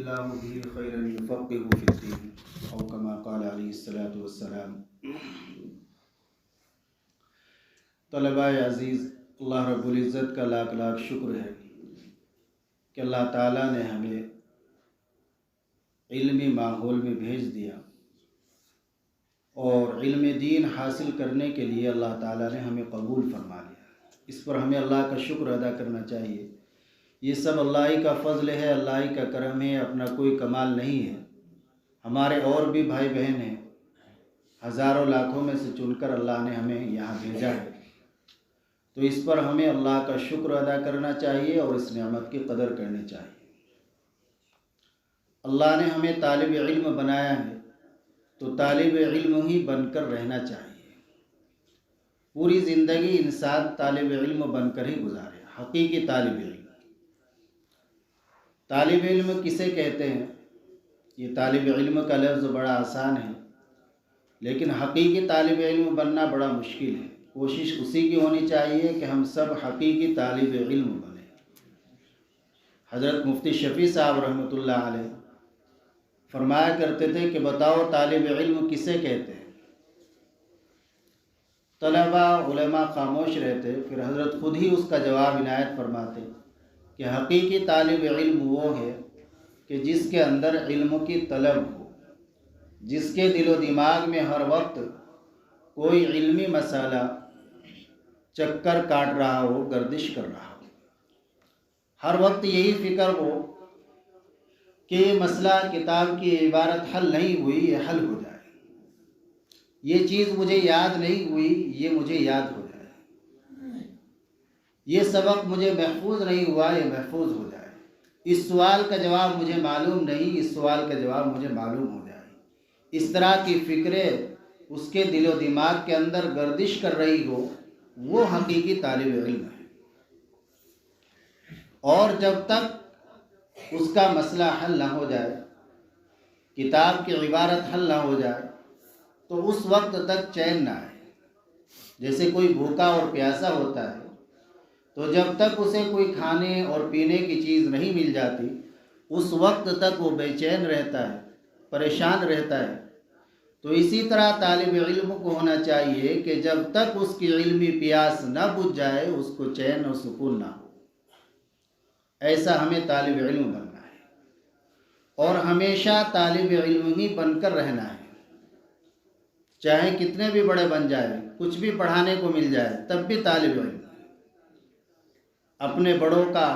الله به خيرا يفقهه في الدين أو كما قال عليه الصلاة والسلام۔ طلباء عزیز، اللہ رب العزت کا لاکھ لاکھ شکر ہے کہ اللہ تعالیٰ نے ہمیں علمی ماحول میں بھیج دیا اور علم دین حاصل کرنے کے لیے اللہ تعالیٰ نے ہمیں قبول فرما لیا۔ اس پر ہمیں اللہ کا شکر ادا کرنا چاہیے۔ یہ سب اللہ ہی کا فضل ہے، اللہ ہی کا کرم ہے، اپنا کوئی کمال نہیں ہے۔ ہمارے اور بھی بھائی بہن ہیں، ہزاروں لاکھوں میں سے چن کر اللہ نے ہمیں یہاں بھیجا ہے، تو اس پر ہمیں اللہ کا شکر ادا کرنا چاہیے اور اس نعمت کی قدر کرنی چاہیے۔ اللہ نے ہمیں طالب علم بنایا ہے تو طالب علم ہی بن کر رہنا چاہیے۔ پوری زندگی انسان طالب علم بن کر ہی گزارے، حقیقی طالب علم۔ طالب علم کسے کہتے ہیں؟ یہ طالب علم کا لفظ بڑا آسان ہے، لیکن حقیقی طالب علم بننا بڑا مشکل ہے۔ کوشش اسی کی ہونی چاہیے کہ ہم سب حقیقی طالب علم بنیں۔ حضرت مفتی شفیع صاحب رحمۃ اللہ علیہ فرمایا کرتے تھے کہ بتاؤ طالب علم کسے کہتے ہیں؟ طلباء علماء خاموش رہتے، پھر حضرت خود ہی اس کا جواب عنایت فرماتے کہ حقیقی طالب علم وہ ہے کہ جس کے اندر علم کی طلب ہو، جس کے دل و دماغ میں ہر وقت کوئی علمی مسئلہ چکر کاٹ رہا ہو، گردش کر رہا ہو، ہر وقت یہی فکر ہو کہ یہ مسئلہ کتاب کی عبارت حل نہیں ہوئی، یہ حل ہو جائے، یہ چیز مجھے یاد نہیں ہوئی، یہ مجھے یاد ہو جائے، یہ سبق مجھے محفوظ نہیں ہوا، یہ محفوظ ہو جائے، اس سوال کا جواب مجھے معلوم نہیں، اس سوال کا جواب مجھے معلوم ہو جائے۔ اس طرح کی فکریں اس کے دل و دماغ کے اندر گردش کر رہی ہو، وہ حقیقی طالب علم ہے۔ اور جب تک اس کا مسئلہ حل نہ ہو جائے، کتاب کی عبارت حل نہ ہو جائے، تو اس وقت تک چین نہ آئے۔ جیسے کوئی بھوکا اور پیاسا ہوتا ہے، تو جب تک اسے کوئی کھانے اور پینے کی چیز نہیں مل جاتی، اس وقت تک وہ بے چین رہتا ہے، پریشان رہتا ہے۔ تو اسی طرح طالب علم کو ہونا چاہیے کہ جب تک اس کی علمی پیاس نہ بجھ جائے، اس کو چین اور سکون نہ ہو۔ ایسا ہمیں طالب علم بننا ہے اور ہمیشہ طالب علم ہی بن کر رہنا ہے۔ چاہے کتنے بھی بڑے بن جائیں، کچھ بھی پڑھانے کو مل جائے، تب بھی طالب علم۔ اپنے بڑوں کا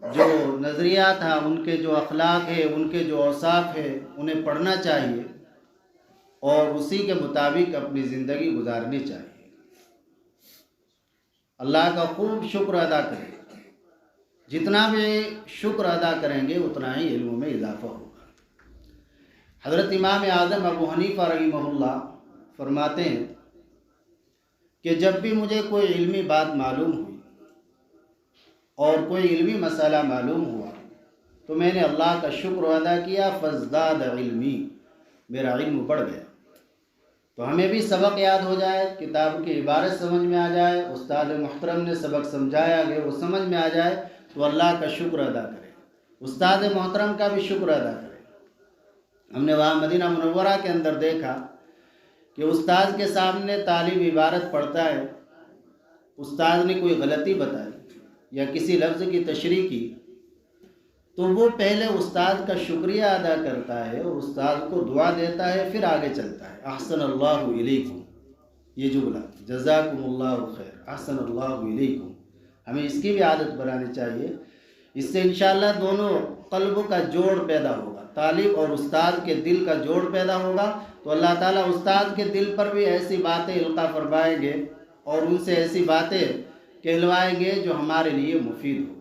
جو نظریات ہیں، ان کے جو اخلاق ہے، ان کے جو اوصاف ہے، انہیں پڑھنا چاہیے اور اسی کے مطابق اپنی زندگی گزارنی چاہیے۔ اللہ کا خوب شکر ادا کریں، جتنا بھی شکر ادا کریں گے اتنا ہی علم میں اضافہ ہوگا۔ حضرت امام اعظم ابو حنیفہ رحمہ اللہ فرماتے ہیں کہ جب بھی مجھے کوئی علمی بات معلوم ہوئی اور کوئی علمی مسئلہ معلوم ہوا تو میں نے اللہ کا شکر ادا کیا، فازداد علمی، میرا علم بڑھ گیا۔ تو ہمیں بھی سبق یاد ہو جائے، کتاب کی عبارت سمجھ میں آ جائے، استاد محترم نے سبق سمجھایا گیا وہ سمجھ میں آ جائے، تو اللہ کا شکر ادا کرے، استاد محترم کا بھی شکر ادا کرے۔ ہم نے وہاں مدینہ منورہ کے اندر دیکھا کہ استاد کے سامنے طالب عبارت پڑھتا ہے، استاد نے کوئی غلطی بتائی یا کسی لفظ کی تشریح کی، تو وہ پہلے استاد کا شکریہ ادا کرتا ہے اور استاد کو دعا دیتا ہے، پھر آگے چلتا ہے۔ احسن اللہ علیکم، یہ جملہ، جزاکم اللہ خیر، احسن اللہ علیکم، ہمیں اس کی بھی عادت بنانی چاہیے۔ اس سے انشاءاللہ دونوں قلب کا جوڑ پیدا ہوگا، طالب اور استاد کے دل کا جوڑ پیدا ہوگا، تو اللہ تعالیٰ استاد کے دل پر بھی ایسی باتیں القا فرمائیں گے اور ان سے ایسی باتیں کہلوائیں گے جو ہمارے لیے مفید ہوگی۔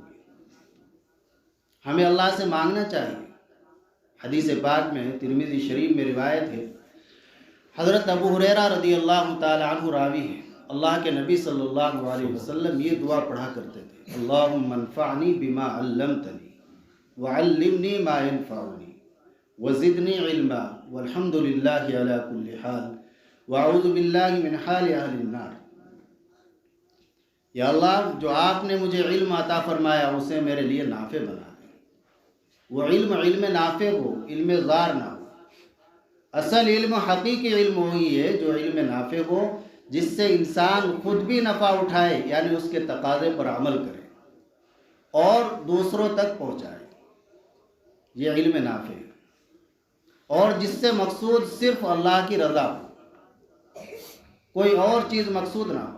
ہمیں اللہ سے مانگنا چاہیے۔ حدیث پاک میں، ترمذی شریف میں روایت ہے، حضرت ابو ہریرہ رضی اللہ تعالی عنہ راوی ہیں، اللہ کے نبی صلی اللہ علیہ وسلم یہ دعا پڑھا کرتے تھے، اللہم انفعنی بما علمتنی وعلمنی ما ينفعنی وزدنی علما والحمد للہ علی کل حال واعوذ باللہ من حال اہل النار۔ یا اللہ، جو آپ نے مجھے علم عطا فرمایا اسے میرے لیے نافع بنا دیں، وہ علم نافع ہو، علم ضار نہ ہو۔ اصل علم حقیقی علم وہی ہے جو علم نافع ہو، جس سے انسان خود بھی نفع اٹھائے، یعنی اس کے تقاضے پر عمل کرے اور دوسروں تک پہنچائے، یہ علم نافع ہے، اور جس سے مقصود صرف اللہ کی رضا ہو، کوئی اور چیز مقصود نہ ہو۔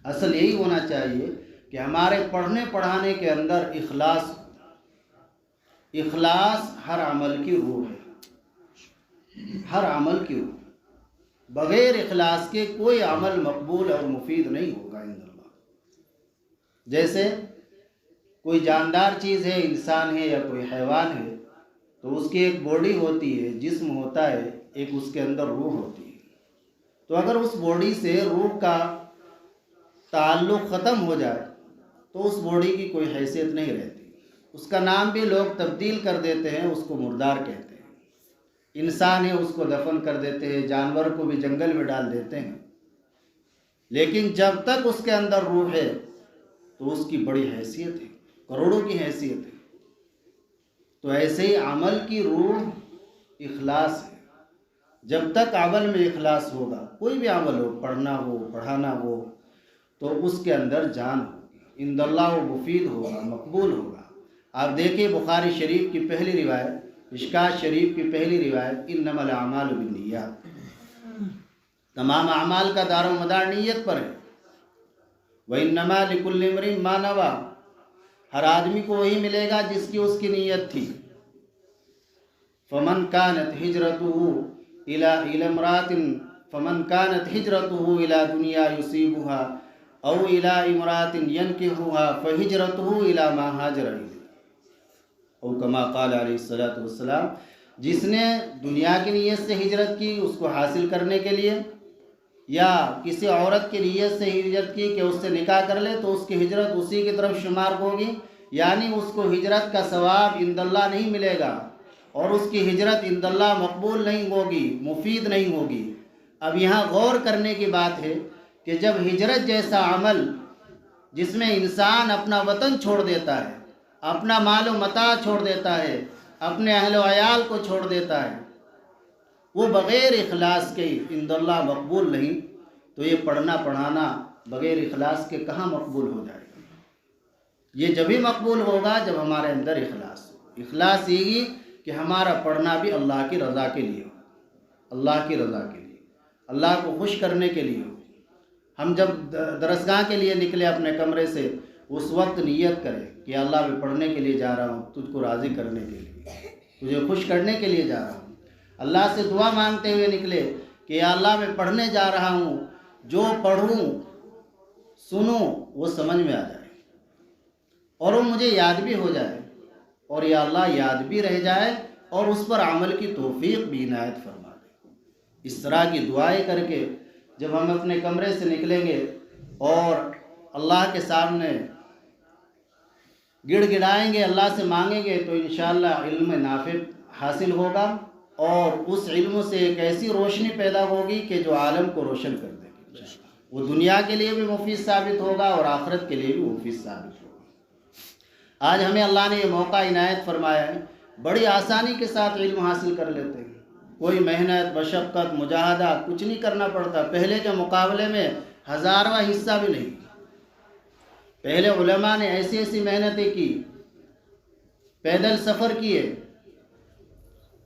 اصل یہی ہونا چاہیے کہ ہمارے پڑھنے پڑھانے کے اندر اخلاص ہر عمل کی روح ہے، ہر عمل کی روح۔ بغیر اخلاص کے کوئی عمل مقبول اور مفید نہیں ہوگا عند اللہ۔ جیسے کوئی جاندار چیز ہے، انسان ہے یا کوئی حیوان ہے، تو اس کی ایک باڈی ہوتی ہے، جسم ہوتا ہے، ایک اس کے اندر روح ہوتی ہے۔ تو اگر اس باڈی سے روح کا تعلق ختم ہو جائے تو اس باڈی کی کوئی حیثیت نہیں رہتی، اس کا نام بھی لوگ تبدیل کر دیتے ہیں، اس کو مردار کہتے ہیں۔ انسان ہے، اس کو دفن کر دیتے ہیں، جانور کو بھی جنگل میں ڈال دیتے ہیں، لیکن جب تک اس کے اندر روح ہے تو اس کی بڑی حیثیت ہے، کروڑوں کی حیثیت ہے۔ تو ایسے ہی عمل کی روح اخلاص ہے۔ جب تک عمل میں اخلاص ہوگا، کوئی بھی عمل ہو، پڑھنا ہو، پڑھانا ہو، تو اس کے اندر جان ہوگی، عند اللہ وہ مفید ہوگا، مقبول ہوگا۔ آپ دیکھیں بخاری شریف کی پہلی روایت، مشکوٰۃ شریف کی پہلی روایت، انما الاعمال بالنیات، تمام اعمال کا دار و مدار نیت پر ہے۔ وانما لکل امرئ ما نویٰ، ہر آدمی کو وہی ملے گا جس کی اس کی نیت تھی۔ فمن كانت هجرته إلى امرأة فمن كانت هجرته إلى دنيا يصيبها أو إلى امرأة ينكحها فهجرته إلى ما هاجر إليه، او كما قال علیہ الصلوۃ والسلام، جس نے دنیا کی نیت سے ہجرت کی اس کو حاصل کرنے کے لیے، یا کسی عورت کی نیت سے ہجرت کی کہ اس سے نکاح کر لے، تو اس کی ہجرت اسی کی طرف شمار ہوگی، یعنی اس کو ہجرت کا ثواب عند اللہ نہیں ملے گا، اور اس کی ہجرت عند اللہ مقبول نہیں ہوگی، مفید نہیں ہوگی۔ اب یہاں غور کرنے کی بات ہے کہ جب ہجرت جیسا عمل جس میں انسان اپنا وطن چھوڑ دیتا ہے، اپنا مال و متاع چھوڑ دیتا ہے، اپنے اہل و عیال کو چھوڑ دیتا ہے، وہ بغیر اخلاص کے عند اللہ مقبول نہیں، تو یہ پڑھنا پڑھانا بغیر اخلاص کے کہاں مقبول ہو جائے گا؟ یہ جبھی مقبول ہوگا جب ہمارے اندر اخلاص ہو۔ اخلاص یہی کہ ہمارا پڑھنا بھی اللہ کی رضا کے لیے ہو، اللہ کی رضا کے لیے، اللہ کو خوش کرنے کے لیے ہو۔ ہم جب درسگاہ کے لیے نکلے اپنے کمرے سے، اس وقت نیت کریں کہ اللہ میں پڑھنے کے لیے جا رہا ہوں، تجھ کو راضی کرنے کے لیے، تجھے خوش کرنے کے لیے جا رہا ہوں۔ اللہ سے دعا مانگتے ہوئے نکلے کہ یا اللہ میں پڑھنے جا رہا ہوں، جو پڑھوں سنوں وہ سمجھ میں آ جائے اور وہ مجھے یاد بھی ہو جائے، اور یا اللہ یاد بھی رہ جائے اور اس پر عمل کی توفیق بھی عنایت فرما دے۔ اس طرح کی دعائیں کر کے جب ہم اپنے کمرے سے نکلیں گے اور اللہ کے سامنے گڑ گڑائیں گے، اللہ سے مانگیں گے، تو انشاءاللہ علم نافع حاصل ہوگا، اور اس علم سے ایک ایسی روشنی پیدا ہوگی کہ جو عالم کو روشن کر دے گی۔ وہ دنیا کے لیے بھی مفید ثابت ہوگا اور آخرت کے لیے بھی مفید ثابت ہوگا۔ آج ہمیں اللہ نے یہ موقع عنایت فرمایا ہے، بڑی آسانی کے ساتھ علم حاصل کر لیتے ہیں، کوئی محنت، مشقت، مجاہدہ کچھ نہیں کرنا پڑتا۔ پہلے کے مقابلے میں ہزارواں حصہ بھی نہیں۔ پہلے علماء نے ایسی ایسی محنتیں کی، پیدل سفر کیے،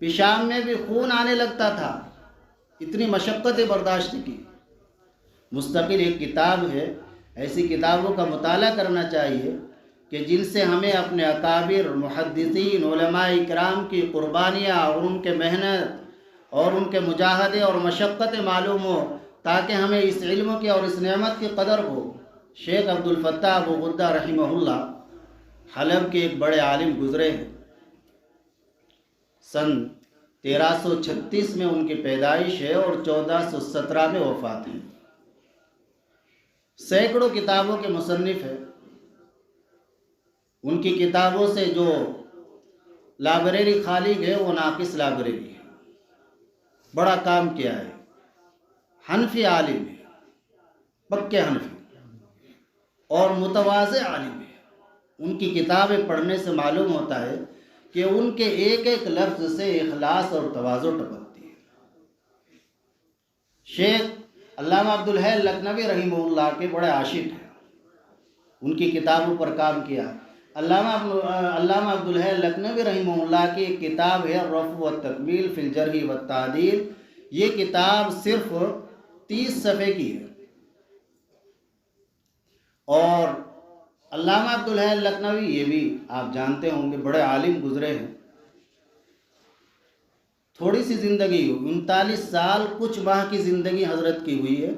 پیشاب میں بھی خون آنے لگتا تھا، اتنی مشقتیں برداشت کی۔ مستقل ایک کتاب ہے، ایسی کتابوں کا مطالعہ کرنا چاہیے کہ جن سے ہمیں اپنے اکابر، محدثین، علماء کرام کی قربانیاں اور ان کے محنت اور ان کے مجاہدے اور مشقتیں معلوم ہو، تاکہ ہمیں اس علم کی اور اس نعمت کی قدر ہو۔ شیخ عبد الفتاح ابو غدہ رحمہ اللہ حلب کے ایک بڑے عالم گزرے ہیں، سن 1336 میں ان کی پیدائش ہے اور 1417 میں وفات ہے۔ سینکڑوں کتابوں کے مصنف ہیں۔ ان کی کتابوں سے جو لائبریری خالی ہے وہ ناقص لائبریری ہے، بڑا کام کیا ہے۔ حنفی عالم ہے، پکے حنفی، اور متواضع عالم ہے۔ ان کی کتابیں پڑھنے سے معلوم ہوتا ہے کہ ان کے ایک ایک لفظ سے اخلاص اور تواضع ٹپکتی ہے۔ شیخ علامہ عبدالحی لکھنوی رحمہ اللہ کے بڑے عاشق ہیں، ان کی کتابوں پر کام کیا۔ علامہ عبدالحی لکھنوی رحمہ اللہ کی ایک کتاب ہے رفع والتکمیل فی الجرح والتعدیل، یہ کتاب صرف 30 صفحے کی ہے، اور علامہ عبدالحی لکھنوی یہ بھی آپ جانتے ہوں گے بڑے عالم گزرے ہیں، تھوڑی سی زندگی 39 سال کچھ ماہ کی زندگی حضرت کی ہوئی ہے،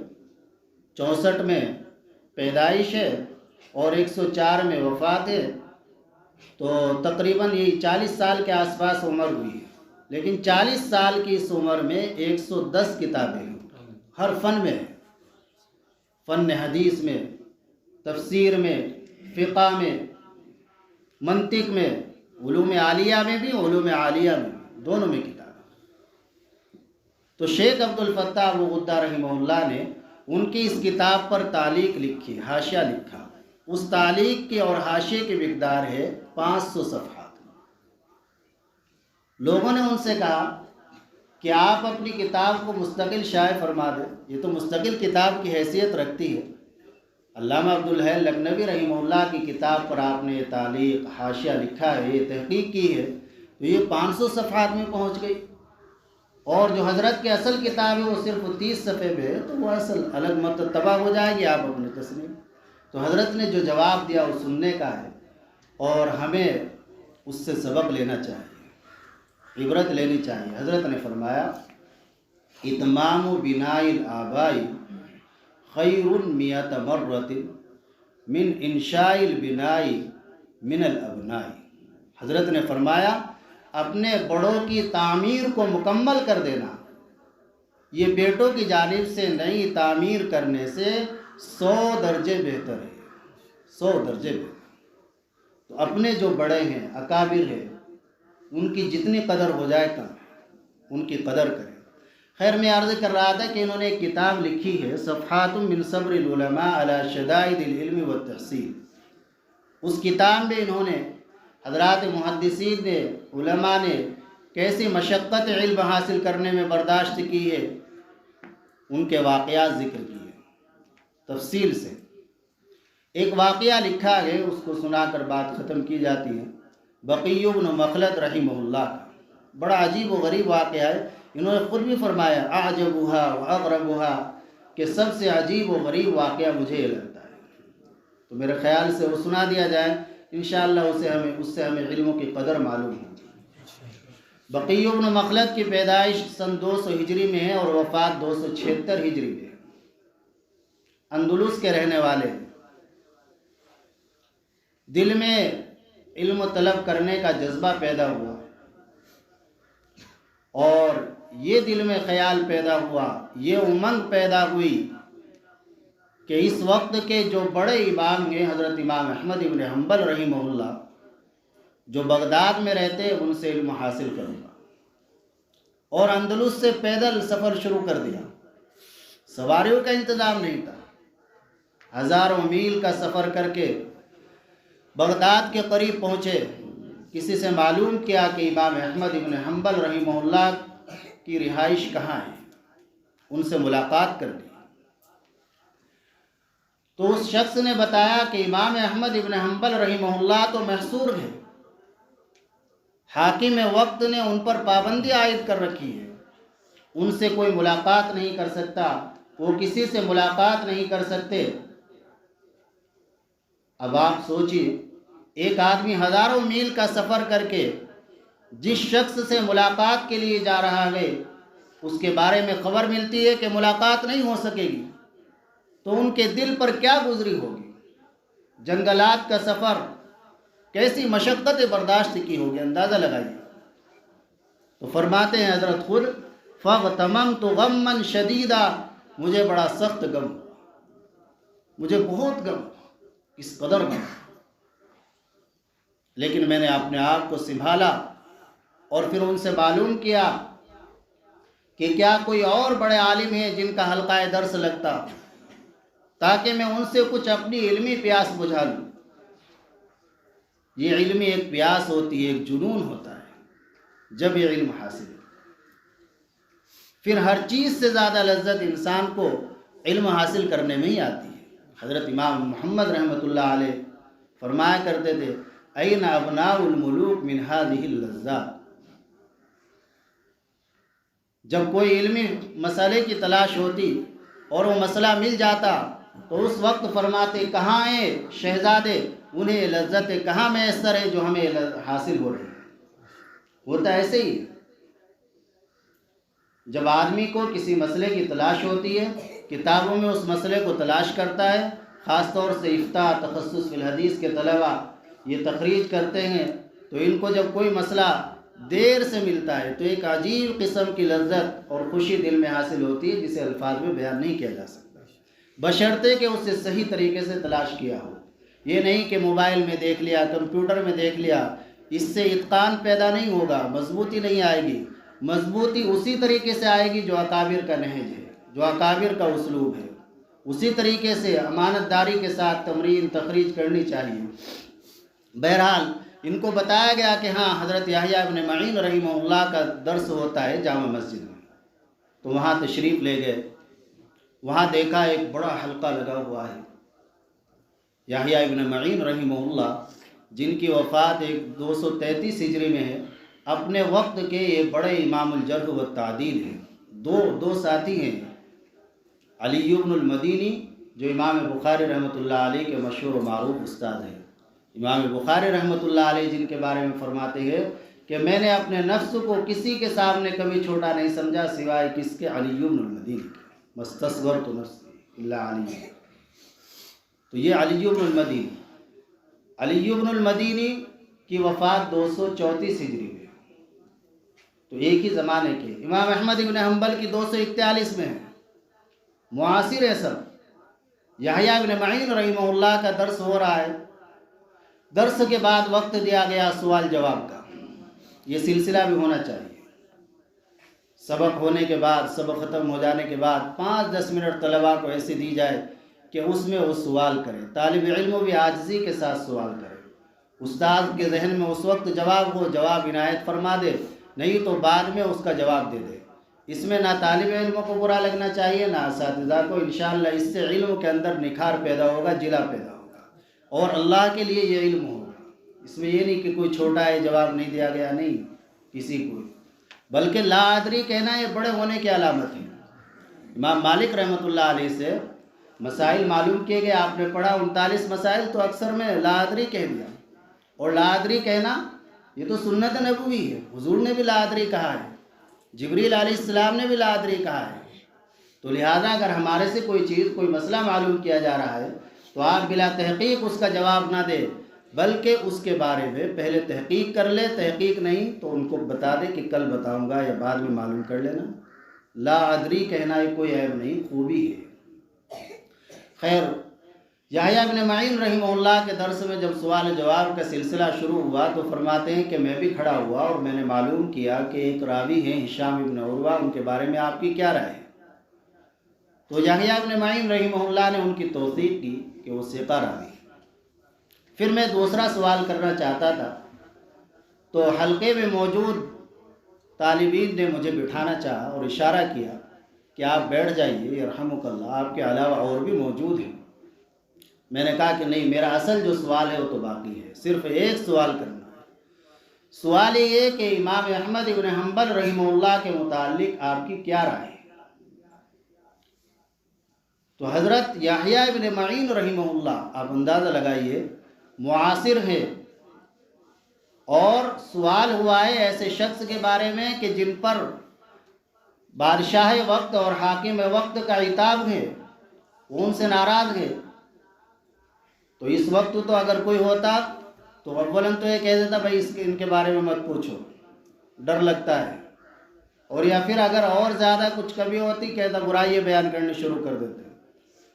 64 میں پیدائش ہے اور 104 میں وفات ہے، تو تقریباً یہی 40 سال کے آس پاس عمر ہوئی ہے، لیکن 40 سال کی اس عمر میں 110 کتابیں ہیں، ہر فن میں، فن حدیث میں، تفسیر میں، فقہ میں، منطق میں، علوم عالیہ میں بھی، علوم عالیہ میں بھی، دونوں میں کتاب۔ تو شیخ عبدالفتاح ابو غدہ رحمہ اللہ نے ان کی اس کتاب پر تعلیق لکھی، حاشیہ لکھا، اس تعلیق کی اور حاشیے کی مقدار ہے 500 صفحات۔ لوگوں نے ان سے کہا کہ آپ اپنی کتاب کو مستقل شائع فرما دیں، یہ تو مستقل کتاب کی حیثیت رکھتی ہے، علامہ عبدالحی لکھنوی رحمہ اللہ کی کتاب پر آپ نے یہ تعلیق حاشیہ لکھا ہے، یہ تحقیق کی ہے، تو یہ 500 صفحات میں پہنچ گئی، اور جو حضرت کی اصل کتاب ہے وہ صرف 30 صفحے میں ہے، تو وہ اصل الگ مرتبہ ہو جائے گی، آپ اپنے تصنیف۔ تو حضرت نے جو جواب دیا وہ سننے کا ہے، اور ہمیں اس سے سبق لینا چاہیے، عبرت لینی چاہیے۔ حضرت نے فرمایا اتمام بناء الآباء خیر مئۃ مرۃ من انشاء البناء من الابناء۔ حضرت نے فرمایا اپنے بڑوں کی تعمیر کو مکمل کر دینا یہ بیٹوں کی جانب سے نئی تعمیر کرنے سے 100 درجے بہتر ہے، 100 درجے بہتر۔ تو اپنے جو بڑے ہیں، اکابر ہیں، ان کی جتنی قدر ہو جائے کم ہے، ان کی قدر کریں۔ خیر میں عرض کر رہا تھا کہ انہوں نے ایک کتاب لکھی ہے صفحات من صبر العلماء علی شدائد العلم والتحصیل، اس کتاب میں انہوں نے حضرات محدثین نے، علماء نے کیسی مشقت علم حاصل کرنے میں برداشت کی ہے، ان کے واقعات ذکر کیے تفصیل سے۔ ایک واقعہ لکھا ہے، اس کو سنا کر بات ختم کی جاتی ہے، بقی بن مخلد رحمہ اللہ کا، بڑا عجیب و غریب واقعہ ہے۔ انہوں نے خود بھی فرمایا اعجبھا واغربھا، کہ سب سے عجیب و غریب واقعہ مجھے یہ لگتا ہے، تو میرے خیال سے وہ سنا دیا جائے، انشاءاللہ اس سے ہمیں علموں کی قدر معلوم ہوگی۔ بقی بن مخلد کی پیدائش سن 200 ہجری میں ہے اور وفات 276 ہجری میں ہے، اندلس کے رہنے والے ہیں۔ دل میں علم و طلب کرنے کا جذبہ پیدا ہوا، اور یہ دل میں خیال پیدا ہوا، یہ امنگ پیدا ہوئی کہ اس وقت کے جو بڑے امام ہیں حضرت امام احمد ابن حنبل رحمہ اللہ، جو بغداد میں رہتے ان سے علم حاصل کروں گا، اور اندلس سے پیدل سفر شروع کر دیا، سواریوں کا انتظام نہیں تھا، ہزاروں میل کا سفر کر کے بغداد کے قریب پہنچے، کسی سے معلوم کیا کہ امام احمد ابن حنبل رحمہ اللہ کی رہائش کہاں ہے، ان سے ملاقات کر لی، تو اس شخص نے بتایا کہ امام احمد ابن حنبل رحمہ اللہ تو محصور ہے، حاکم وقت نے ان پر پابندی عائد کر رکھی ہے، ان سے کوئی ملاقات نہیں کر سکتا، وہ کسی سے ملاقات نہیں کر سکتے۔ اب آپ سوچئے، ایک آدمی ہزاروں میل کا سفر کر کے جس شخص سے ملاقات کے لیے جا رہا ہے اس کے بارے میں خبر ملتی ہے کہ ملاقات نہیں ہو سکے گی، تو ان کے دل پر کیا گزری ہوگی، جنگلات کا سفر، کیسی مشقت برداشت کی ہوگی، اندازہ لگائیے۔ تو فرماتے ہیں حضرت خود فاغتممت غما شدیدا، مجھے بڑا سخت غم ہوا، مجھے بہت غم، اس قدر غم، لیکن میں نے اپنے آپ کو سنبھالا، اور پھر ان سے معلوم کیا کہ کیا کوئی اور بڑے عالم ہیں جن کا حلقہ درس لگتا، تاکہ میں ان سے کچھ اپنی علمی پیاس بجھا لوں۔ یہ علمی ایک پیاس ہوتی ہے، ایک جنون ہوتا ہے جب یہ علم حاصل ہو۔ پھر ہر چیز سے زیادہ لذت انسان کو علم حاصل کرنے میں ہی آتی ہے۔ حضرت امام محمد رحمۃ اللہ علیہ فرمایا کرتے تھے این ابناء الملوک من هذه اللذات، جب کوئی علمی مسئلے کی تلاش ہوتی اور وہ مسئلہ مل جاتا تو اس وقت فرماتے کہاں ہیں شہزادے، انہیں لذتیں کہاں میسر ہے جو ہمیں حاصل ہو رہی ہے۔ ہوتا ایسے ہی، جب آدمی کو کسی مسئلے کی تلاش ہوتی ہے، کتابوں میں اس مسئلے کو تلاش کرتا ہے، خاص طور سے افتاء تخصص فی الحدیث کے طلباء یہ تخریج کرتے ہیں، تو ان کو جب کوئی مسئلہ دیر سے ملتا ہے تو ایک عجیب قسم کی لذت اور خوشی دل میں حاصل ہوتی ہے جسے الفاظ میں بیان نہیں کیا جا سکتا، بشرطے کہ اسے صحیح طریقے سے تلاش کیا ہو۔ یہ نہیں کہ موبائل میں دیکھ لیا، کمپیوٹر میں دیکھ لیا، اس سے اتقان پیدا نہیں ہوگا، مضبوطی نہیں آئے گی۔ مضبوطی اسی طریقے سے آئے گی جو اکابر کا نہج ہے، جو اکابر کا اسلوب ہے، اسی طریقے سے امانت داری کے ساتھ تمرین تخریج کرنی چاہیے۔ بہرحال ان کو بتایا گیا کہ ہاں حضرت یحییٰ ابن معین رحمہ اللہ کا درس ہوتا ہے جامع مسجد میں، تو وہاں تشریف لے گئے۔ وہاں دیکھا ایک بڑا حلقہ لگا ہوا ہے۔ یحییٰ ابن معین رحمہ اللہ جن کی وفات 233 ہجری میں ہے، اپنے وقت کے یہ بڑے امام الجرح و تعدیل ہیں۔ دو ساتھی ہیں، علی بن المدینی جو امام بخاری رحمۃ اللہ علیہ کے مشہور و معروف استاد ہیں۔ امام بخاری رحمۃ اللہ علیہ جن کے بارے میں فرماتے ہیں کہ میں نے اپنے نفس کو کسی کے سامنے کبھی چھوٹا نہیں سمجھا سوائے کس کے، علی بن المدینی کے، مستصغرت نفسی الا علی۔ تو یہ علی بن المدینی، علی بن المدینی کی وفات 234 ہجری میں، تو ایک ہی زمانے کے۔ امام احمد بن حنبل کی 241 میں ہے، معاصر ہے سب۔ یحییٰ بن معین رحمہ اللہ کا درس ہو رہا ہے، درس کے بعد وقت دیا گیا سوال جواب کا۔ یہ سلسلہ بھی ہونا چاہیے، سبق ہونے کے بعد، سبق ختم ہو جانے کے بعد 5-10 منٹ طلباء کو ایسے دی جائے کہ اس میں وہ سوال کرے، طالب علم بھی عاجزی کے ساتھ سوال کرے، استاد کے ذہن میں اس وقت جواب ہو، جواب عنایت فرما دے، نہیں تو بعد میں اس کا جواب دے دے۔ اس میں نہ طالب علم کو برا لگنا چاہیے نہ اساتذہ کو، انشاءاللہ اس سے علم کے اندر نکھار پیدا ہوگا، جلا پیدا ہوگا اور اللہ کے لیے یہ علم ہوگا۔ اس میں یہ نہیں کہ کوئی چھوٹا ہے جواب نہیں دیا گیا، نہیں کسی کو، بلکہ لا ادری کہنا یہ بڑے ہونے کی علامت ہے۔ امام مالک رحمۃ اللہ علیہ سے مسائل معلوم کیے گئے، آپ نے پڑھا 39 مسائل، تو اکثر میں لا ادری کہہ دیا، اور لا ادری کہنا یہ تو سنت نبوی ہے، حضور نے بھی لا ادری کہا ہے، جبریل علیہ السلام نے بھی لا ادری کہا ہے۔ تو لہذا اگر ہمارے سے کوئی چیز، کوئی مسئلہ معلوم کیا جا رہا ہے تو آپ بلا تحقیق اس کا جواب نہ دے، بلکہ اس کے بارے میں پہلے تحقیق کر لے، تحقیق نہیں تو ان کو بتا دے کہ کل بتاؤں گا یا بعد میں معلوم کر لینا۔ لا ادری کہنا یہ کوئی عیب نہیں، خوبی ہے۔ خیر، یحییٰ بن معین رحمہ اللہ کے درس میں جب سوال و جواب کا سلسلہ شروع ہوا تو فرماتے ہیں کہ میں بھی کھڑا ہوا اور میں نے معلوم کیا کہ ایک راوی ہیں ہشام بن عروہ، ان کے بارے میں آپ کی کیا رائے ہے؟ تو یحییٰ بن معین رحمہ اللہ نے ان کی توثیق کی کہ وہ ثقہ راوی ہے۔ پھر میں دوسرا سوال کرنا چاہتا تھا تو حلقے میں موجود طالبین نے مجھے بٹھانا چاہا اور اشارہ کیا کہ آپ بیٹھ جائیے یرحمک اللہ، آپ کے علاوہ اور بھی موجود ہیں۔ میں نے کہا کہ نہیں، میرا اصل جو سوال ہے وہ تو باقی ہے، صرف ایک سوال کرنا ہے۔ سوال یہ کہ امام احمد بن حنبل رحمہ اللہ کے متعلق آپ کی کیا رائے ہے؟ تو حضرت یحییٰ بن معین رحمہ اللہ، آپ اندازہ لگائیے، معاصر ہے، اور سوال ہوا ہے ایسے شخص کے بارے میں کہ جن پر بادشاہ وقت اور حاکم وقت کا عتاب ہے، وہ ان سے ناراض ہے۔ تو اس وقت تو اگر کوئی ہوتا تو اولاً تو یہ کہہ دیتا بھائی ان کے بارے میں مت پوچھو، ڈر لگتا ہے، اور یا پھر اگر اور زیادہ کچھ کمی ہوتی کہتا برائی بیان کرنے شروع کر دیتے۔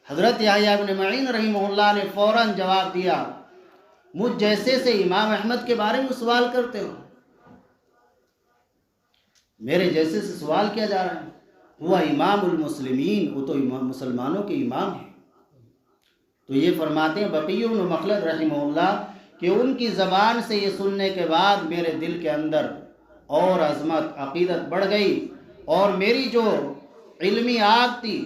حضرت یحییٰ بن معین رحمہ اللہ نے فوراً جواب دیا، مجھ جیسے سے امام احمد کے بارے میں سوال کرتے ہو؟ میرے جیسے سے سوال کیا جا رہا ہے؟ وہ امام المسلمین، وہ تو مسلمانوں کے امام ہیں۔ تو یہ فرماتے ہیں بقی بن مخلد رحمہ اللہ کہ ان کی زبان سے یہ سننے کے بعد میرے دل کے اندر اور عظمت عقیدت بڑھ گئی، اور میری جو علمی آگ تھی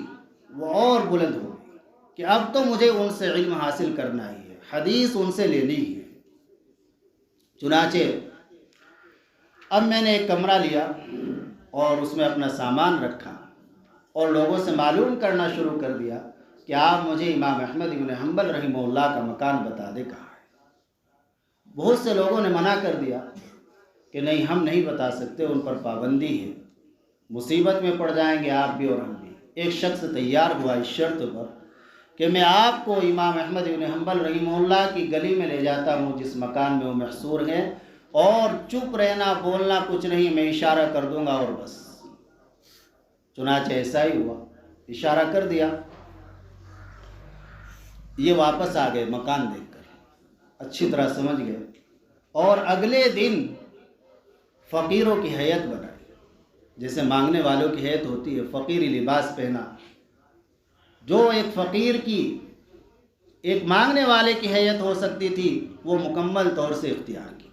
وہ اور بلند ہو گئی کہ اب تو مجھے ان سے علم حاصل کرنا ہی ہے، حدیث ان سے لینی ہی ہے۔ چنانچہ اب میں نے ایک کمرہ لیا اور اس میں اپنا سامان رکھا اور لوگوں سے معلوم کرنا شروع کر دیا کہ آپ مجھے امام احمد بن حنبل رحمہ اللہ کا مکان بتا دے کہاں ہے۔ بہت سے لوگوں نے منع کر دیا کہ نہیں، ہم نہیں بتا سکتے، ان پر پابندی ہے، مصیبت میں پڑ جائیں گے آپ بھی اور ہم بھی۔ ایک شخص تیار ہوا اس شرط پر کہ میں آپ کو امام احمد بن حنبل رحمہ اللہ کی گلی میں لے جاتا ہوں جس مکان میں وہ محصور ہے، اور چپ رہنا، بولنا کچھ نہیں، میں اشارہ کر دوں گا اور بس۔ چنانچہ ایسا ہی ہوا، اشارہ کر دیا، یہ واپس آ گئے مکان دیکھ کر، اچھی طرح سمجھ گئے، اور اگلے دن فقیروں کی ہیئت بنائی، جیسے مانگنے والوں کی ہیئت ہوتی ہے، فقیری لباس پہنا، جو ایک فقیر کی، ایک مانگنے والے کی حیثیت ہو سکتی تھی، وہ مکمل طور سے اختیار کی،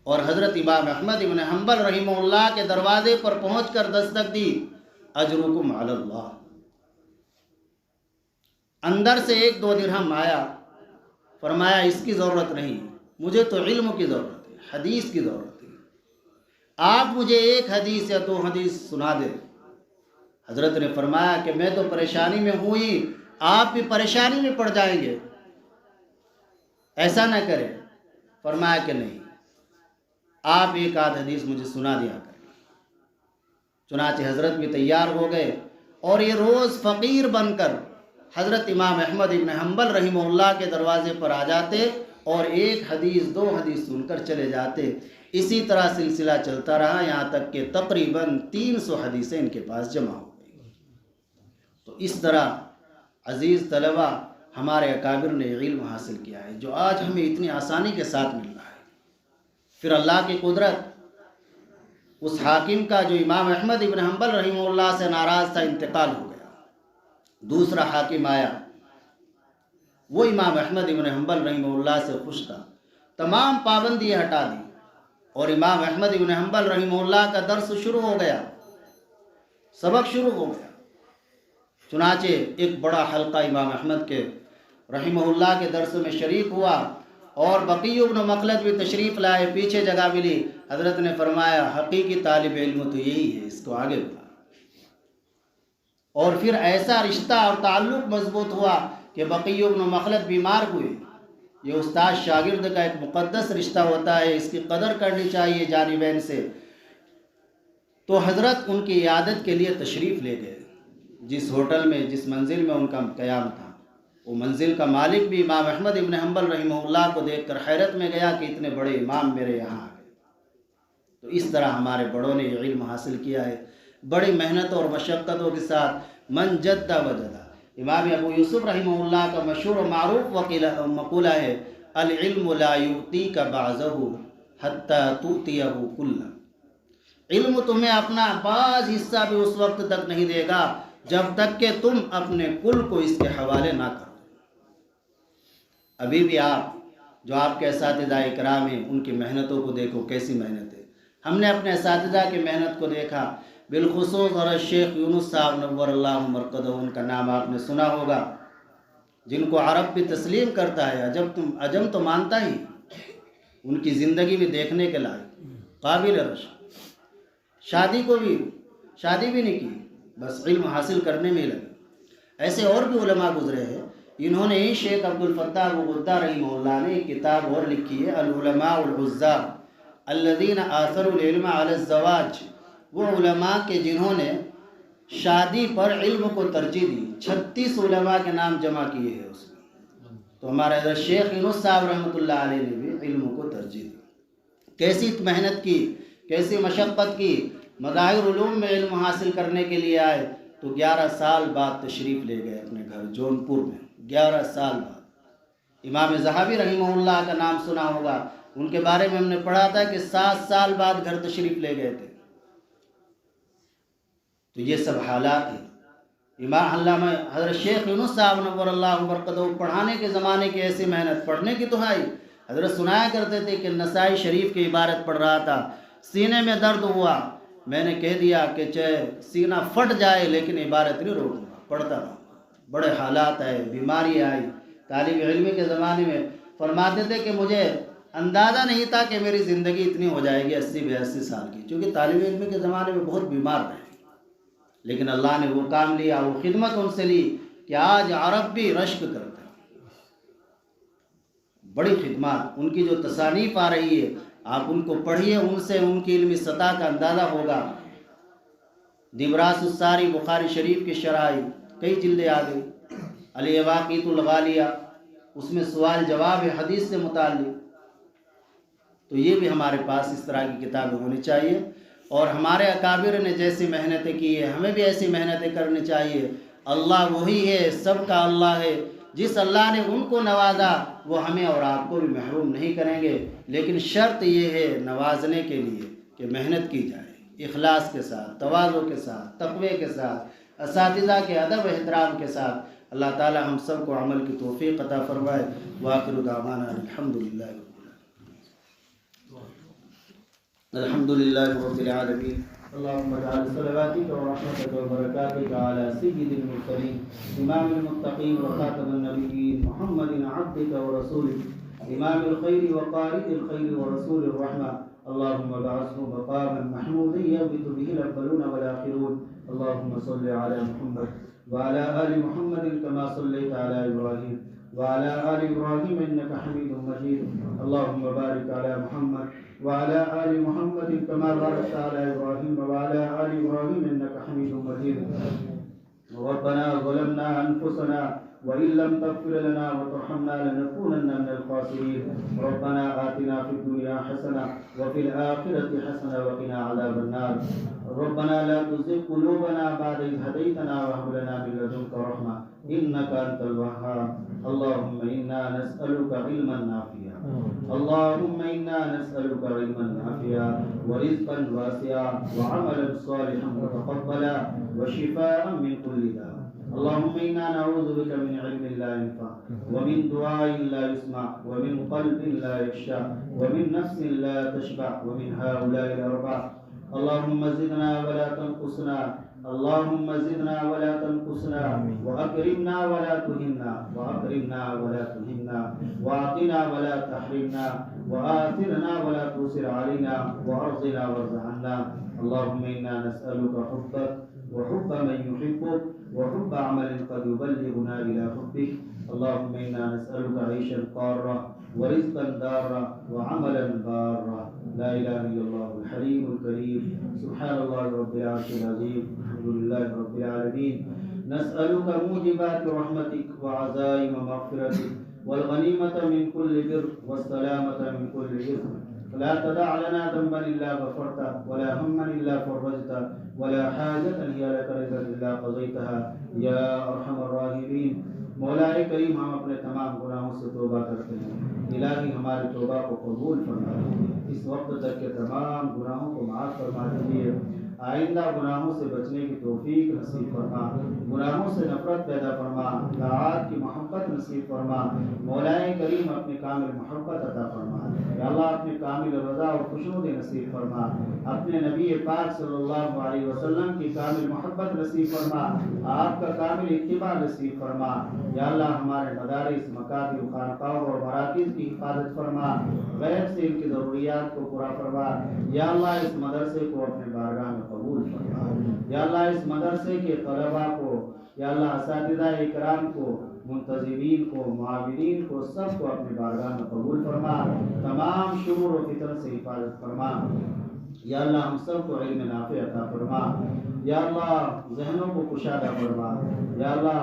اور حضرت امام احمد بن حنبل رحمہ اللہ کے دروازے پر پہنچ کر دستک دی، اجرکم علی اللہ۔ اندر سے 1-2 درہم آیا، فرمایا اس کی ضرورت نہیں، مجھے تو علم کی ضرورت ہے، حدیث کی ضرورت ہے، آپ مجھے 1 حدیث یا 2 حدیث سنا دیں۔ حضرت نے فرمایا کہ میں تو پریشانی میں ہوں ہی، آپ بھی پریشانی میں پڑ جائیں گے، ایسا نہ کریں۔ فرمایا کہ نہیں، آپ 1-8 حدیث مجھے سنا دیا کریں۔ چنانچہ حضرت بھی تیار ہو گئے، اور یہ روز فقیر بن کر حضرت امام احمد بن حنبل رحمہ اللہ کے دروازے پر آ جاتے اور 1 حدیث 2 حدیث سن کر چلے جاتے۔ اسی طرح سلسلہ چلتا رہا، یہاں تک کہ تقریباً 300 حدیثیں ان کے پاس جمع ہو گئی۔ تو اس طرح عزیز طلبہ، ہمارے اکابر نے علم حاصل کیا ہے جو آج ہمیں اتنی آسانی کے ساتھ مل رہا ہے۔ پھر اللہ کی قدرت، اس حاکم کا جو امام احمد بن حنبل رحمہ اللہ سے ناراض تھا، انتقال ہو گیا، دوسرا حاکم آیا، وہ امام احمد بن حنبل رحمہ اللہ سے خوش تھا، تمام پابندیاں ہٹا دی، اور امام احمد بن حنبل رحمہ اللہ کا درس شروع ہو گیا، سبق شروع ہو گیا۔ چنانچہ ایک بڑا حلقہ امام احمد کے رحمہ اللہ کے درس میں شریک ہوا، اور بقی بن مخلد بھی تشریف لائے، پیچھے جگہ ملی۔ حضرت نے فرمایا حقیقی طالب علم تو یہی ہے، اس کو آگے بڑھا۔ اور پھر ایسا رشتہ اور تعلق مضبوط ہوا کہ بقی بن مخلد بیمار ہوئے۔ یہ استاد شاگرد کا ایک مقدس رشتہ ہوتا ہے، اس کی قدر کرنی چاہیے جانبین سے۔ تو حضرت ان کی عیادت کے لیے تشریف لے گئے، جس ہوٹل میں، جس منزل میں ان کا قیام تھا، وہ منزل کا مالک بھی امام احمد بن حنبل رحمہ اللہ کو دیکھ کر حیرت میں گیا کہ اتنے بڑے امام میرے یہاں آ گئے۔ تو اس طرح ہمارے بڑوں نے یہ علم حاصل کیا ہے، بڑی محنت اور مشقتوں کے ساتھ۔ من جد وجدہ، امام ابو یوسف رحمہ اللہ کا مشہور و معروف مقولہ ہے، العلم لا یؤتیک بعضہ حتی تؤتیہ کلہ۔ علم تمہیں اپنا بعض حصہ بھی اس وقت تک نہیں دے گا جب تک کہ تم اپنے کل کو اس کے حوالے نہ کرو۔ ابھی بھی آپ جو آپ کے اساتذہ اکرام ہیں، ان کی محنتوں کو دیکھو، کیسی محنت ہے۔ ہم نے اپنے اساتذہ کی محنت کو دیکھا، بالخصوص حضرت شیخ یونس صاحب نور اللہ مرقدہ، ان کا نام آپ نے سنا ہوگا، جن کو عرب بھی تسلیم کرتا ہے، عجم تو مانتا ہی۔ ان کی زندگی بھی دیکھنے کے لائق، قابل رشک۔ شادی بھی نہیں کی، بس علم حاصل کرنے میں لگے۔ ایسے اور بھی علماء گزرے ہیں، انہوں نے ہی شیخ عبد الفتاح غدہ رحمہ اللہ نے ایک کتاب اور لکھی ہے، العلماء العزاب الذین آثروا العلم علی الزواج۔ وہ علماء کے جنہوں نے شادی پر علم کو ترجیح دی، 36 علماء کے نام جمع کیے ہیں اس میں۔ تو ہمارے حضرت شیخ یونس صاحب رحمۃ اللہ علیہ نے بھی علم کو ترجیح دی، کیسی محنت کی، کیسی مشقت کی۔ مظاہر علوم میں علم حاصل کرنے کے لیے آئے تو 11 سال بعد تشریف لے گئے اپنے گھر جونپور میں، 11 سال بعد۔ امام ذہبی رحمہ اللہ کا نام سنا ہوگا، ان کے بارے میں ہم نے پڑھا تھا کہ 7 سال بعد گھر تشریف لے گئے تھے۔ تو یہ سب حالات ہیں۔ امام علامہ حضرت شیخ یونس صاحب نور اللہ مرقدہ پڑھانے کے زمانے کی ایسی محنت، پڑھنے کی تو ہے، حضرت سنایا کرتے تھے کہ نسائی شریف کی عبارت پڑھ رہا تھا، سینے میں درد ہوا، میں نے کہہ دیا کہ چاہے سینہ پھٹ جائے لیکن عبارت نہیں روکوں گا، پڑھتا رہا۔ بڑے حالات آئے، بیماری آئی، طالب علمی کے زمانے میں فرماتے تھے کہ مجھے اندازہ نہیں تھا کہ میری زندگی اتنی ہو جائے گی 80 سال کی، کیونکہ طالب علم کے زمانے میں بہت بیمار رہے، لیکن اللہ نے وہ کام لیا، وہ خدمت ان سے لی کہ آج عرب بھی رشک کرتا ہے۔ بڑی خدمات، ان کی جو تصانیف آ رہی ہے آپ ان کو پڑھیے، ان سے ان کی علمی سطح کا اندازہ ہوگا۔ دبراس الساری بخاری شریف کی شرح کئی جلدیں آ گئی، الیواقیت الغالیہ اس میں سوال جواب ہے حدیث سے متعلق۔ تو یہ بھی ہمارے پاس اس طرح کی کتابیں ہونی چاہیے، اور ہمارے اکابر نے جیسی محنتیں کی ہے ہمیں بھی ایسی محنتیں کرنی چاہیے۔ اللہ وہی ہے، سب کا اللہ ہے، جس اللہ نے ان کو نوازا وہ ہمیں اور آپ کو بھی محروم نہیں کریں گے، لیکن شرط یہ ہے نوازنے کے لیے کہ محنت کی جائے، اخلاص کے ساتھ، تواضع کے ساتھ، تقوی کے ساتھ، اساتذہ کے ادب و احترام کے ساتھ۔ اللہ تعالی ہم سب کو عمل کی توفیق عطا فرمائے۔ وآخر دعوانا الحمدللہ رب العالمین۔ اللهم اجعل صلواتك ورحمتك وبركاتك على سيد المرسلين إمام المتقين وخاتم النبيين محمد عبدك ورسولك إمام الخير وقائد الخير ورسول الرحمة، اللهم ابعثه مقاما محمودا يغبط به الأولون والآخرون۔ اللهم صل على محمد وعلى آل محمد كما صليت على إبراهيم وعلى آل إبراهيم إنك حميد مجيد۔ اللهم بارك على محمد وعلى آل محمد كما باركت على إبراهيم وعلى آل إبراهيم إنك حميد مجيد۔ ربنا ظلمنا أنفسنا وإن لم تغفر لنا وترحمنا لنكونن من الخاسرين۔ ربنا آتنا في الدنيا حسنة وفي الآخرة حسنة وقنا عذاب النار۔ ربنا لا تزغ قلوبنا بعد إذ هديتنا وهب لنا من لدنك رحمة إنك أنت الوهاب۔ اللهم إنا نسألك علما نافعا، اللهم إنا نسألك علما نافعا ورزقا واسعا وعملا صالحا متقبلا وشفاء من كل داء۔ اللهم إنا نعوذ بك من علم لا ينفع ومن دعاء لا يسمع ومن قلب لا يخشع ومن نفس لا تشبع ومن هؤلاء الأربع۔ اللهم زدنا ولا تنقصنا، اللهم زدنا ولا تنقصنا، وأكرمنا ولا تهنا، وأكرمنا ولا تهنا، وأعطنا ولا تحرمنا، وآثرنا ولا تؤثر علينا، وأرضنا وارض عنا۔ اللهم إنا نسألك حبك وحب من يحبك وحب عمل قد يبلغنا إلى حبك۔ اللهم إنا نسألك عيشا قارا ورزقا دارا وعملا بارا۔ لا إله إلا الله الحليم الكريم، سبحان الله رب العرش العظيم، الحمد لله رب العالمين۔ نسألك موجبات رحمتك وعزائم مغفرتك والغنيمة من كل بر والسلامة من كل إثم، لا تدع لنا ذنبا إلا غفرته ولا هما إلا فرجته ولا حاجة هي لك رضا إلا قضيتها يا أرحم الراحمين۔ مولا کریم ہم اپنے تمام گناہوں سے توبہ کرتے ہیں، الہی ہماری توبہ کو قبول فرما دیجیے، اس وقت تک کے تمام گناہوں کو معاف فرما دیجیے، آئندہ گناہوں سے بچنے کی توفیق نصیب فرما، گناہوں سے نفرت پیدا فرما، طاعات کی محبت نصیب فرما۔ مولا کریم اپنی کامل محبت عطا فرما، یا اللہ اپنی کامل رضا اور خوشنودی نصیب فرما، اپنے نبی پاک صلی اللہ علیہ وسلم کی کامل محبت نصیب فرما، آپ کا کامل اتباع نصیب فرما۔ یا اللہ ہمارے مدارس، مکاتب، خانقاہوں اور مراکز کی حفاظت فرما، غیب سے ان کی ضروریات کو پورا فرما۔ یا اللہ اس مدرسے کو اپنے بارگاہ میں قبول فرما، یا اللہ اس مدرسے کے طلباء کو، یا اللہ اساتذہ اکرام کو، منتظمین کو، معاونین کو، سب کو اپنے بارگاہ میں قبول فرما، تمام شرور و فتن سے حفاظت فرما۔ یا اللہ ہم سب کو علم نافع عطا فرما، یا اللہ ذہنوں کو کشادہ فرما، یا اللہ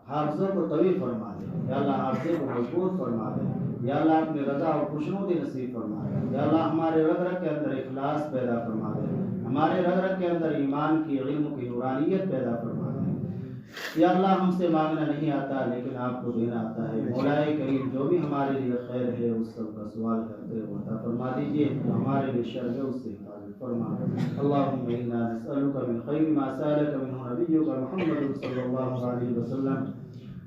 حافظوں کو طویل فرما دے، یا اللہ حافظے کو مضبوط فرما دے، یا اللہ اپنی رضا اور خوشنودی نصیب فرما دے، یا اللہ ہمارے رگ رگ کے اندر اخلاص پیدا فرما دے، ہمارے رگ رگ کے اندر ایمان کی، علم کی نورانیت پیدا فرما دے۔ یا اللہ ہم سے مانگنا نہیں آتا لیکن آپ کو دینا آتا ہے، مولا کریم جو بھی ہمارے لیے خیر ہے اس سب کا سوال کرتے ہوئے عطا فرما دیجیے، جو ہمارے لیے شر ہے اس سے حفاظت فرما۔ اللهم انا نسألك من خير ما سألك منه نبيك محمد صلى الله عليه وسلم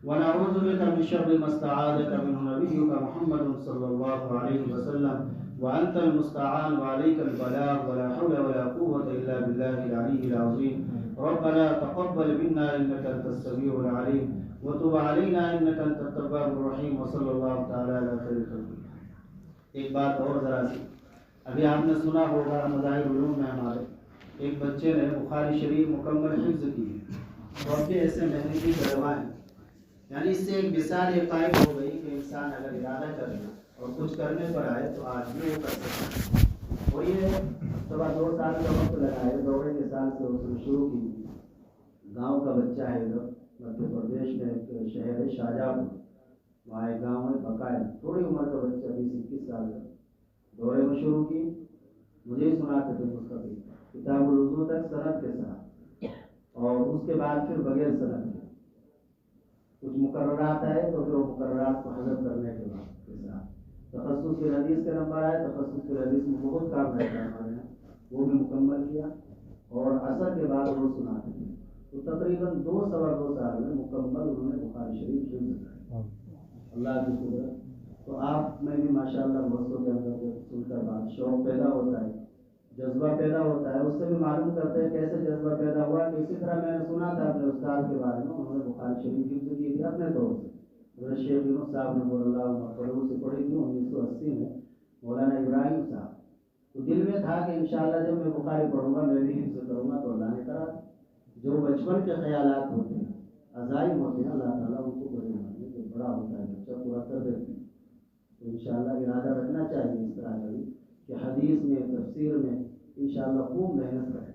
ونعوذ بك من شر ما استعاذك منه نبيك محمد صلى الله عليه وسلم وأنت المستعان وعليك البلاغ ولا حول ولا قوة إلا بالله العلي العظيم. ربنا تقبل منا إنك أنت السميع العليم وتب علينا إنك أنت التواب الرحيم وصلى الله تعالى على خير خلقه. ایک بات اور ذرا سی، ابھی آپ نے سنا ہوگا مظاہر علوم میں ہمارے ایک بچے نے بخاری شریف مکمل حفظ کی ہے اور بھی ایسے محنتی علماء ہیں، یعنی اس سے ایک مثال یہ قائم ہو گئی کہ انسان اگر ارادہ کرے اور کچھ کرنے پر آئے تو آج بھی وہ کر سکتا ہے۔ اور یہ سوا 2 سال کا وقت لگا ہے، دوڑے کے سال سے اس نے شروع کی۔ گاؤں کا بچہ ہے، ادھر مدھیہ پردیش میں ایک شہر ہے شاہجہاں پور، وہاں ایک گاؤں ہے بقایا، تھوڑی عمر کا بچہ 20-21 سال کا، دورے میں شروع کی، مجھے ہی سناتے تھے مستقل کتاب الوضو تک سند کے ساتھ، اور اس کے بعد پھر بغیر سند کے کچھ مقررات آئے تو پھر وہ مقررات کو حذف کرنے کے بعد کے ساتھ تخصص فی الحدیث کے نمبر آئے، تخصص فی الحدیث میں بہت کام رہتا ہے ہمارے یہاں، وہ بھی مکمل کیا، اور عصر کے بعد وہ سناتے تھے، تو تقریباً 2 سال میں مکمل انہوں نے بخاری شریف حفظ کیا، اللہ کی قدرت۔ تو آپ میں بھی ماشاءاللہ بچوں کے اندر سن کر بات شوق پیدا ہوتا ہے، جذبہ پیدا ہوتا ہے، اس سے بھی معلوم کرتے ہیں کیسے جذبہ پیدا ہوا کہ اسی طرح میں نے سنا تھا اپنے استاد کے بارے میں، انہوں نے بخاری شریف حفظ کی تھی اپنے دور سے، حضرت شیخ یونس صاحب نے بول اللہ مقبول سے پڑھی تھی 1980 میں مولانا ابراہیم صاحب، تو دل میں تھا کہ انشاءاللہ جب میں بخاری پڑھوں گا میں بھی حفظ کروں گا، تو اللہ نے کرا۔ جو بچپن کے خیالات ہوتے ہیں عزائم ہوتے ہیں، اللہ تعالیٰ ان کو بڑے ماننے جو بڑا ہوتا ہے بچہ پورا کر دیتے ہیں، تو انشاءاللہ ارادہ رکھنا چاہیے اس طرح کا بھی کہ حدیث میں تفسیر میں انشاءاللہ خوب محنت کریں۔